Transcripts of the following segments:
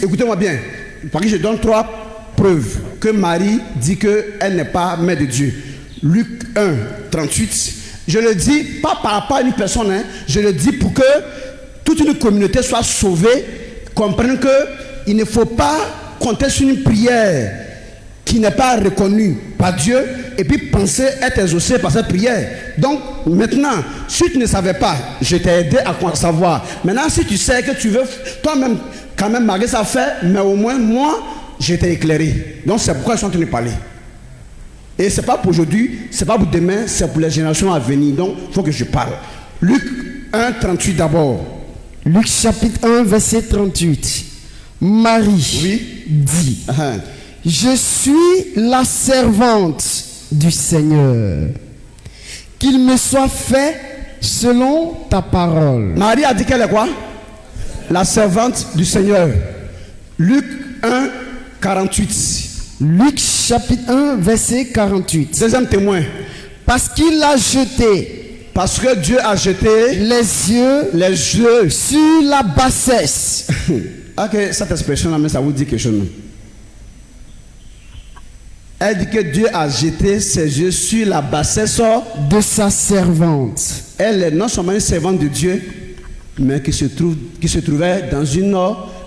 écoutez-moi bien, parce que je donne 3 preuves que Marie dit qu'elle n'est pas mère de Dieu. Luc 1, 38. Je le dis pas par rapport à une personne, hein, je le dis pour que toute une communauté soit sauvée, comprenne qu'il ne faut pas compter sur une prière qui n'est pas reconnue par Dieu et puis penser être exaucé par cette prière. Donc maintenant, si tu ne savais pas, je t'ai aidé à savoir. Maintenant, si tu sais que tu veux toi-même quand même malgré ça faire, mais au moins moi, je t'ai éclairé. Donc c'est pourquoi je suis en train de parler. Et c'est pas pour aujourd'hui, c'est pas pour demain, c'est pour les générations à venir. Donc il faut que je parle. Luc 1, 38 d'abord. Luc chapitre 1, verset 38. Marie dit, je suis la servante du Seigneur. Qu'il me soit fait selon ta parole. Marie a dit qu'elle est quoi? La servante du Seigneur. Luc 1, 48. Luc chapitre 1, verset 48. Deuxième témoin. Parce qu'il a jeté. Parce que Dieu a jeté les yeux sur la bassesse. Ok, cette expression-là, mais ça vous dit quelque chose. Elle dit que Dieu a jeté ses yeux sur la bassesse de sa servante. Elle est non seulement une servante de Dieu, mais qui se trouvait dans une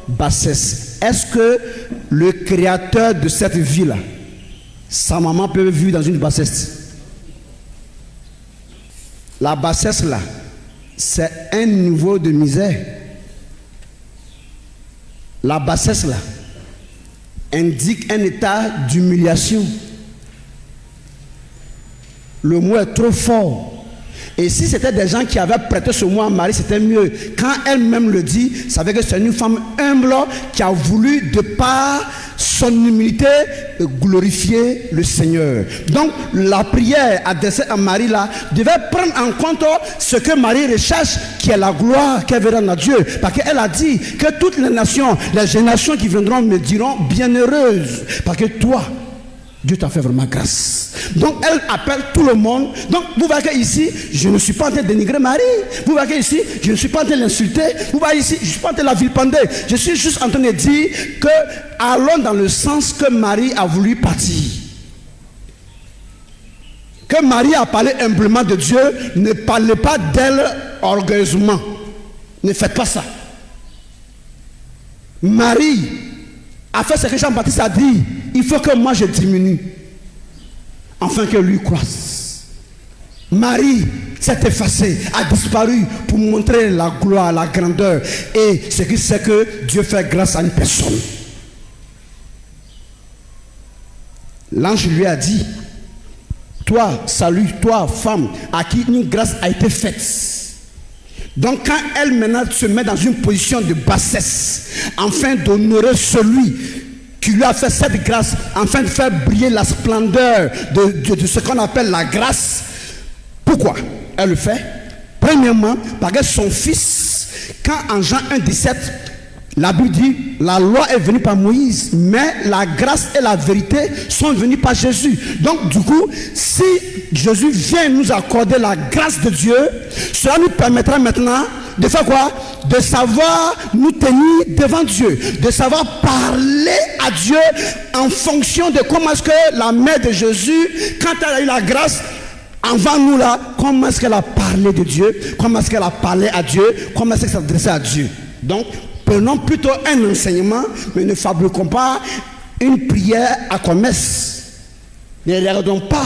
bassesse. Est-ce que le créateur de cette vie-là, sa maman peut vivre dans une bassesse? La bassesse là, c'est un niveau de misère. La bassesse là indique un état d'humiliation. Le mot est trop fort. Et si c'était des gens qui avaient prêté ce mot à Marie, c'était mieux. Quand elle-même le dit, ça veut dire que c'est une femme humble qui a voulu, de par son humilité, glorifier le Seigneur. Donc la prière adressée à Marie là devait prendre en compte ce que Marie recherche, qui est la gloire qu'elle verra dans Dieu. Parce qu'elle a dit que toutes les nations, les générations qui viendront me diront bienheureuse. Parce que toi, Dieu t'a fait vraiment grâce. Donc elle appelle tout le monde. Donc vous voyez qu'ici, je ne suis pas en train de dénigrer Marie. Vous voyez qu'ici, je ne suis pas en train de l'insulter. Vous voyez ici, je ne suis pas en train de la vilipender. Je suis juste en train de dire que allons dans le sens que Marie a voulu partir. Que Marie a parlé humblement de Dieu. Ne parlez pas d'elle orgueilleusement. Ne faites pas ça. Marie a fait ce que Jean-Baptiste a dit. Il faut que moi je diminue, afin que lui croisse. Marie s'est effacée, a disparu pour montrer la gloire, la grandeur. Et ce qui c'est que Dieu fait grâce à une personne. L'ange lui a dit, toi, salut, toi, femme, à qui une grâce a été faite. Donc quand elle maintenant se met dans une position de bassesse, afin d'honorer celui qui lui a fait cette grâce, afin de faire briller la splendeur de ce qu'on appelle la grâce. Pourquoi elle le fait? Premièrement, parce que son fils, quand en Jean 1,17, la Bible dit, la loi est venue par Moïse, mais la grâce et la vérité sont venues par Jésus. Donc du coup, si Jésus vient nous accorder la grâce de Dieu, cela nous permettra maintenant de faire quoi? De savoir nous tenir devant Dieu, de savoir parler à Dieu en fonction de comment est-ce que la mère de Jésus, quand elle a eu la grâce avant nous là, comment est-ce qu'elle a parlé de Dieu, comment est-ce qu'elle a parlé à Dieu, comment est-ce qu'elle s'adressait à Dieu. Donc prenons plutôt un enseignement, mais ne fabriquons pas une prière à commerce. Ne regardons pas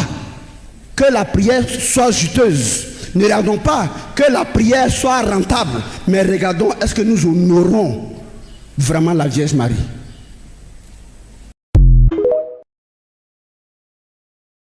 que la prière soit juteuse. Ne regardons pas que la prière soit rentable. Mais regardons, est-ce que nous honorons vraiment la Vierge Marie?